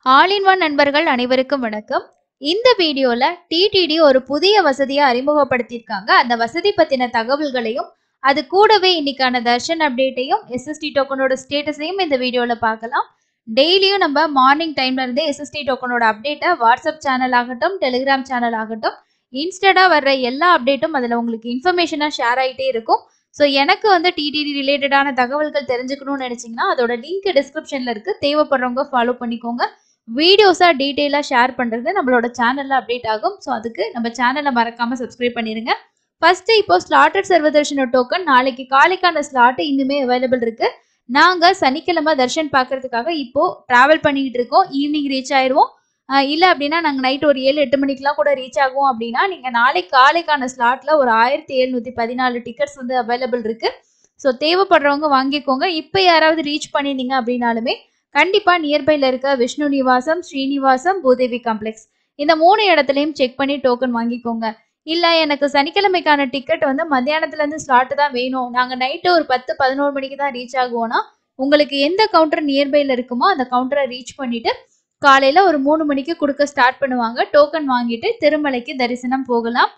All in one நண்பர்கள் அனைவருக்கும் வணக்கம். இந்த வீடியோல டிடிடி ஒரு புதிய வசதியை அறிமுகப்படுத்தியிருக்காங்க. அந்த வசதி பத்தின தகவல்களையும் அது கூடவே இன்னைக்கான தர்ஷன் அப்டேட்டையும் எஸ்எஸ்டி டோக்கனோட ஸ்டேட்டஸையும் இந்த வீடியோல பார்க்கலாம். டெய்லியும் நம்ம மார்னிங் டைம்ல இருந்தே எஸ்எஸ்டி டோக்கனோட அப்டேட்டை வாட்ஸ்அப் சேனல் ஆகட்டும், டெலிகிராம் சேனல் ஆகட்டும், இன்ஸ்டடா வர்ற எல்லா அப்டேட்டும் அதில் உங்களுக்கு இன்ஃபர்மேஷனா ஷேர் ஆகிட்டே இருக்கும். ஸோ எனக்கு டிடிடி ரிலேட்டடான தகவல்கள் தெரிஞ்சுக்கணும்னு நினைச்சீங்கன்னா அதோட லிங்க் டிஸ்கிரிப்ஷன்ல இருக்கு. தேவைப்படுறவங்க ஃபாலோ பண்ணிக்கோங்க. வீடியோஸா டீட்டெயிலாக ஷேர் பண்ணுறது நம்மளோட சேனலில் அப்டேட் ஆகும். ஸோ அதுக்கு நம்ம சேனலை மறக்காமல் சப்ஸ்கிரைப் பண்ணிடுங்க. ஃபர்ஸ்ட் இப்போ ஸ்லாட்டட் சர்வதர்ஷன டோக்கன் நாளைக்கு காலைக்கான ஸ்லாட் இன்னுமே அவைலபிள் இருக்கு. நாங்கள் சனிக்கிழமை தர்ஷன் பார்க்கறதுக்காக இப்போ டிராவல் பண்ணிக்கிட்டு இருக்கோம். ஈவினிங் ரீச் ஆயிடுவோம். இல்லை அப்படின்னா நாங்கள் நைட் ஒரு 7-8 மணிக்கெலாம் கூட ரீச் ஆகும். அப்படின்னா நீங்கள் நாளைக்கு காலைக்கான ஸ்லாட்டில் ஒரு 1714 டிக்கெட்ஸ் அவைலபிள் இருக்கு. ஸோ தேவைப்படுறவங்க வாங்கிக்கோங்க. இப்போ யாராவது ரீச் பண்ணியிருந்தீங்க அப்படின்னாலுமே கண்டிப்பா நியர்பைல இருக்க விஷ்ணு நிவாசம், ஸ்ரீனிவாசம், பூதேவி காம்ப்ளெக்ஸ் இந்த 3 இடத்துலையும் செக் பண்ணி டோக்கன் வாங்கிக்கோங்க. இல்ல எனக்கு சனிக்கிழமைக்கான டிக்கெட் மத்தியானத்துல இருந்து ஸ்லாட் தான் வேணும், நாங்க நைட்டு ஒரு 10-11 மணிக்கு தான் ரீச் ஆகுவோம்னா உங்களுக்கு எந்த கவுண்டர் நியர்பைல இருக்குமோ அந்த கவுண்டரை ரீச் பண்ணிட்டு காலையில ஒரு 3 மணிக்கு கொடுக்க ஸ்டார்ட் பண்ணுவாங்க. டோக்கன் வாங்கிட்டு திருமலைக்கு தரிசனம் போகலாம்.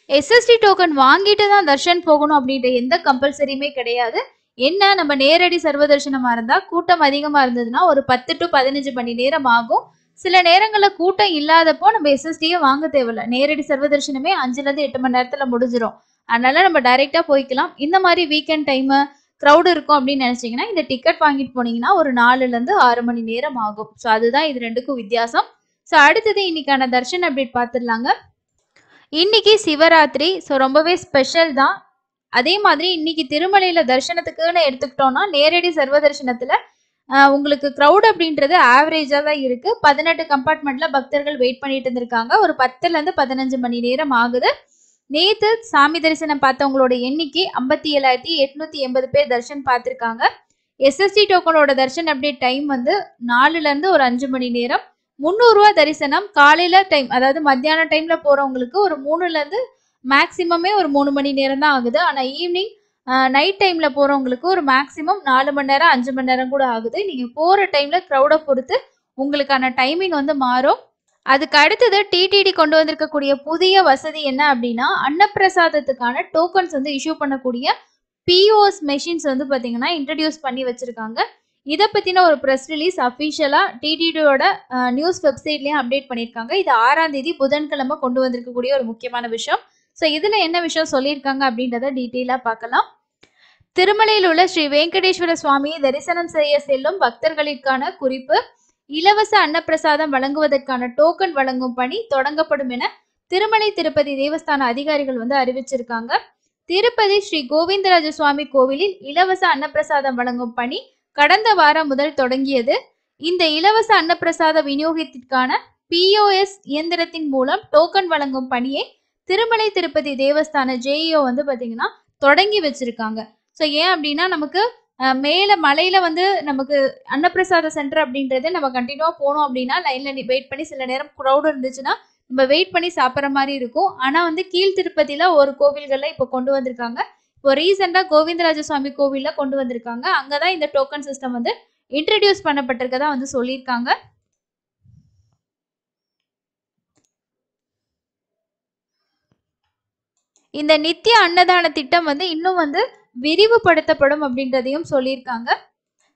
எஸ்எஸ்டி டோக்கன் வாங்கிட்டு தான் தர்ஷன் போகணும் அப்படின்ற எந்த கம்பல்சரியுமே கிடையாது. என்ன நம்ம நேரடி சர்வதர்ஷனமா இருந்தா கூட்டம் அதிகமா இருந்ததுன்னா ஒரு 10 to 15 மணி நேரம் ஆகும். சில நேரங்கள்ல கூட்டம் இல்லாதப்போ நம்ம எஸ்எஸ்டியே வாங்க தேவையில்ல. நேரடி சர்வதர்ஷனமே 5 to 8 மணி நேரத்துல முடிஞ்சிடும். அதனால நம்ம டைரக்டா போய்க்கலாம். இந்த மாதிரி வீக்கெண்ட் டைம் க்ரௌடு இருக்கும் அப்படின்னு நினைச்சீங்கன்னா இந்த டிக்கெட் வாங்கிட்டு போனீங்கன்னா ஒரு 4 to 6 மணி நேரம் ஆகும். ஸோ அதுதான் இது ரெண்டுக்கும் வித்தியாசம். ஸோ அடுத்தது இன்னைக்கான தர்ஷன் அப்டேட் பார்த்துடலாங்க. இன்னைக்கு சிவராத்திரி. ஸோ ரொம்பவே ஸ்பெஷல் தான். அதே மாதிரி இன்னைக்கு திருமலையில தரிசனத்துக்குன்னு எடுத்துக்கிட்டோம்னா நேரடி சர்வ தரிசனத்துல உங்களுக்கு க்ரௌட் அப்படின்றது ஆவரேஜா தான் இருக்கு. 18 கம்பார்ட்மெண்ட்ல பக்தர்கள் வெயிட் பண்ணிட்டு இருந்திருக்காங்க. ஒரு 10 to 15 மணி நேரம் ஆகுது. நேத்து சாமி தரிசனம் பார்த்தவங்களோட எண்ணிக்கை 57,880 பேர் தரிசனம் பார்த்திருக்காங்க. எஸ்எஸ்டி டோக்கனோட தரிசன அப்டேட் டைம் 4 to 5 மணி நேரம். 300 ரூபா தரிசனம் காலையில டைம், அதாவது மத்தியான டைம்ல போறவங்களுக்கு ஒரு 3 மேக்சிமமே ஒரு 3 மணி நேரம் தான் ஆகுது. ஆனா ஈவினிங் நைட் டைம்ல போறவங்களுக்கு ஒரு மேக்சிமம் 4 மணி நேரம் 5 மணி நேரம் கூட ஆகுது. நீங்க போற டைம்ல க்ரௌடை பொறுத்து உங்களுக்கான டைமிங் மாறும். அதுக்கு அடுத்தது டிடிடி கொண்டு வந்திருக்கக்கூடிய புதிய வசதி என்ன அப்படின்னா அன்னப்பிரசாதத்துக்கான டோக்கன்ஸ் இஷ்யூ பண்ணக்கூடிய பிஓஎஸ் மெஷின்ஸ் பாத்தீங்கன்னா இன்ட்ரடியூஸ் பண்ணி வச்சிருக்காங்க. இதை பத்தின ஒரு ப்ரெஸ் ரிலீஸ் அஃபிஷியலா டிடிடியோட நியூஸ் வெப்சைட்லயும் அப்டேட் பண்ணியிருக்காங்க. இது 6ஆம் தேதி புதன்கிழமை கொண்டு வந்திருக்கக்கூடிய ஒரு முக்கியமான விஷயம். ஸோ இதுல என்ன விஷயம் சொல்லியிருக்காங்க அப்படின்றத டீட்டெயிலா பார்க்கலாம். திருமலையில் உள்ள ஸ்ரீ வெங்கடேஸ்வர சுவாமியை தரிசனம் செய்ய செல்லும் பக்தர்களுக்கான குறிப்பு, இலவச அன்னப்பிரசாதம் வழங்குவதற்கான டோக்கன் வழங்கும் பணி தொடங்கப்படும் என திருமலை திருப்பதி தேவஸ்தான அதிகாரிகள் அறிவிச்சிருக்காங்க. திருப்பதி ஸ்ரீ கோவிந்தராஜ சுவாமி கோவிலில் இலவச அன்னப்பிரசாதம் வழங்கும் பணி கடந்த வாரம் முதல் தொடங்கியது. இந்த இலவச அன்னப்பிரசாத விநியோகத்திற்கான பிஓஎஸ் இயந்திரத்தின் மூலம் டோக்கன் வழங்கும் பணியை திருமலை திருப்பதி தேவஸ்தான ஜேஇஓ பாத்தீங்கன்னா தொடங்கி வச்சிருக்காங்க. ஸோ ஏன் அப்படின்னா நமக்கு மேல மலையில நமக்கு அன்னப்பிரசாத சென்டர் அப்படின்றது நம்ம கண்டினியூவா போனோம் அப்படின்னா லைன்ல வெயிட் பண்ணி சில நேரம் க்ரௌட் இருந்துச்சுன்னா நம்ம வெயிட் பண்ணி சாப்பிட்ற மாதிரி இருக்கும். ஆனா கீழ் திருப்பதியில ஒரு கோவில்கள்ல இப்போ கொண்டு வந்திருக்காங்க. இப்போ ரீசெண்டா கோவிந்தராஜ சுவாமி கோவில்ல கொண்டு வந்திருக்காங்க. அங்கதான் இந்த டோக்கன் சிஸ்டம் இன்ட்ரடியூஸ் பண்ணப்பட்டிருக்கதா சொல்லியிருக்காங்க. இந்த நித்திய அன்னதான திட்டம் இன்னும் விரிவுபடுத்தப்படும் அப்படின்றதையும் சொல்லியிருக்காங்க.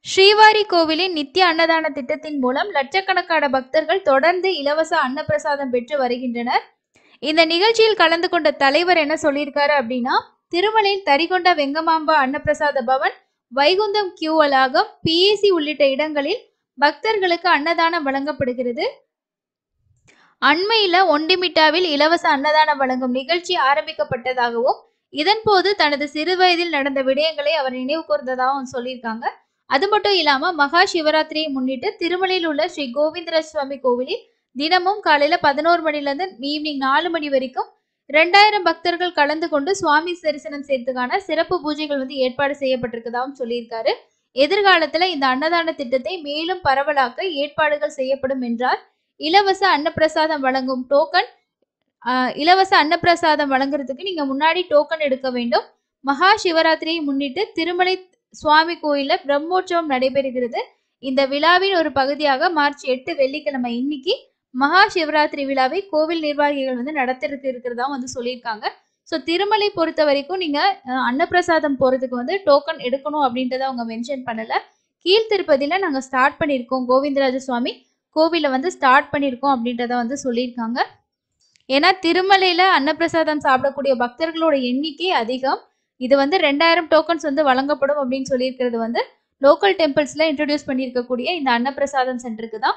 ஸ்ரீவாரி கோவிலின் நித்திய அன்னதான திட்டத்தின் மூலம் லட்சக்கணக்கான பக்தர்கள் தொடர்ந்து இலவச அன்னப்பிரசாதம் பெற்று வருகின்றனர். இந்த நிகழ்ச்சியில் கலந்து கொண்ட தலைவர் என்ன சொல்லியிருக்காரு அப்படின்னா திருமலையில் தரிகொண்ட வெங்கமாம்பா அன்னப்பிரசாத பவன், வைகுந்தம் கியூ வளாகம், பிஏசி உள்ளிட்ட இடங்களில் பக்தர்களுக்கு அன்னதானம் வழங்கப்படுகிறது. அண்மையில ஒண்டிமிட்டாவில் இலவச அன்னதானம் வழங்கும் நிகழ்ச்சி ஆரம்பிக்கப்பட்டதாகவும் இதன் போது தனது சிறு வயதில் நடந்த விடயங்களை அவர் நினைவு கூர்ந்ததாகவும் சொல்லியிருக்காங்க. அது மட்டும் இல்லாம மகா சிவராத்திரியை முன்னிட்டு திருமலையில் உள்ள ஸ்ரீ கோவிந்தராஜ சுவாமி கோவிலில் தினமும் காலையில 11 மணிலிருந்து ஈவினிங் 4 மணி வரைக்கும் 2000 பக்தர்கள் கலந்து கொண்டு சுவாமி தரிசனம் செய்யறதுக்கான சிறப்பு பூஜைகள் ஏற்பாடு செய்யப்பட்டிருக்கதாகவும் சொல்லியிருக்காரு. எதிர்காலத்துல இந்த அன்னதான திட்டத்தை மேலும் பரவலாக்க ஏற்பாடுகள் செய்யப்படும் என்றார். இலவச அன்னப்பிரசாதம் வழங்கும் டோக்கன், இலவச அன்னப்பிரசாதம் வழங்குறதுக்கு நீங்க முன்னாடி டோக்கன் எடுக்க வேண்டும். மகா சிவராத்திரியை முன்னிட்டு திருமலை சுவாமி கோயில பிரம்மோற்சவம் நடைபெறுகிறது. இந்த விழாவின் ஒரு பகுதியாக மார்ச் 8 வெள்ளிக்கிழமை இன்னைக்கு மகா சிவராத்திரி விழாவை கோவில் நிர்வாகிகள் வந்து நடத்திருக்கு இருக்கிறதா வந்து சொல்லியிருக்காங்க. ஸோ திருமலை பொறுத்த வரைக்கும் நீங்க அன்னப்பிரசாதம் போறதுக்கு வந்து டோக்கன் எடுக்கணும் அப்படின்றத அவங்க மென்ஷன் பண்ணல. கீழ்த்திருப்பதியில நாங்க ஸ்டார்ட் பண்ணியிருக்கோம், கோவிந்தராஜ சுவாமி கோவில வந்து ஸ்டார்ட் பண்ணியிருக்கோம் அப்படின்றத வந்து சொல்லியிருக்காங்க. ஏன்னா திருமலையில அன்னப்பிரசாதம் சாப்பிடக்கூடிய பக்தர்களோட எண்ணிக்கை அதிகம். இது வந்து 2000 டோக்கன்ஸ் வந்து வழங்கப்படும் அப்படின்னு சொல்லியிருக்கிறது வந்து லோக்கல் டெம்பிள்ஸ்ல இன்ட்ரடியூஸ் பண்ணியிருக்கக்கூடிய இந்த அன்னப்பிரசாதம் சென்டருக்கு தான்.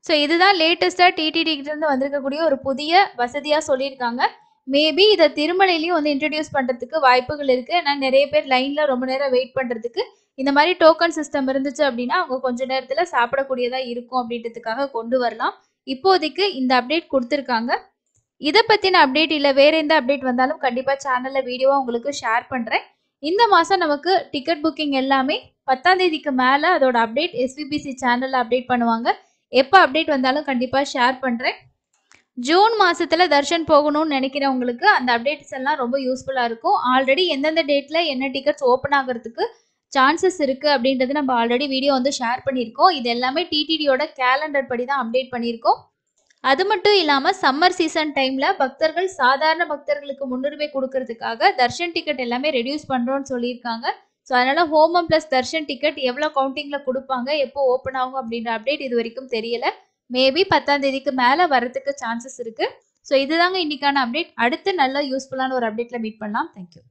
ஸோ இதுதான் லேட்டஸ்டா டிடிடி கிட்ட இருந்து வந்திருக்கக்கூடிய ஒரு புதிய வசதியா சொல்லியிருக்காங்க. மேபி இதை திருமலையிலையும் வந்து இன்ட்ரடியூஸ் பண்றதுக்கு வாய்ப்புகள் இருக்கு. ஏன்னா நிறைய பேர் லைன்ல ரொம்ப நேரம் வெயிட் பண்றதுக்கு இந்த மாதிரி டோக்கன் சிஸ்டம் இருந்துச்சு அப்படின்னா அவங்க கொஞ்ச நேரத்துல சாப்பிடக்கூடியதா இருக்கும் அப்படின்றதுக்காக கொண்டு வரலாம். இப்போதைக்கு இந்த அப்டேட் கொடுத்துருக்காங்க. இதை பத்தின அப்டேட் இல்லை வேற எந்த அப்டேட் வந்தாலும் கண்டிப்பா சேனல்ல வீடியோவா உங்களுக்கு ஷேர் பண்றேன். இந்த மாசம் நமக்கு டிக்கெட் புக்கிங் எல்லாமே 10ஆம் தேதிக்கு மேல அதோட அப்டேட் எஸ்விபிசி சேனல்ல அப்டேட் பண்ணுவாங்க. எப்போ அப்டேட் வந்தாலும் கண்டிப்பா ஷேர் பண்றேன். ஜூன் மாசத்துல தர்ஷன் போகணும்னு நினைக்கிறவங்களுக்கு அந்த அப்டேட்ஸ் எல்லாம் ரொம்ப யூஸ்ஃபுல்லா இருக்கும். ஆல்ரெடி எந்தெந்த டேட்ல என்ன டிக்கெட்ஸ் ஓப்பன் ஆகிறதுக்கு சான்சஸ் இருக்கு அப்படின்றது நம்ம ஆல்ரெடி வீடியோ வந்து ஷேர் பண்ணியிருக்கோம். இது எல்லாமே டிடிடியோட கேலண்டர் படி தான் அப்டேட் பண்ணியிருக்கோம். அது மட்டும் இல்லாம சம்மர் சீசன் டைம்ல பக்தர்கள் சாதாரண பக்தர்களுக்கு முன்னுரிமை கொடுக்கறதுக்காக தர்ஷன் டிக்கெட் எல்லாமே ரெடியூஸ் பண்றோம்னு சொல்லியிருக்காங்க. ஸோ அதனால ஹோமம் பிளஸ் தர்ஷன் டிக்கெட் எவ்வளோ கவுண்டிங்ல கொடுப்பாங்க, எப்போ ஓப்பன் ஆகும் அப்படின்ற அப்டேட் இது வரைக்கும் தெரியல. மேபி 10ஆம் தேதிக்கு மேல வரதுக்கு சான்சஸ் இருக்கு. ஸோ இதுதாங்க இன்னைக்கான அப்டேட். அடுத்து நல்ல யூஸ்ஃபுல்லான ஒரு அப்டேட்ல மீட் பண்ணலாம். தேங்க்யூ.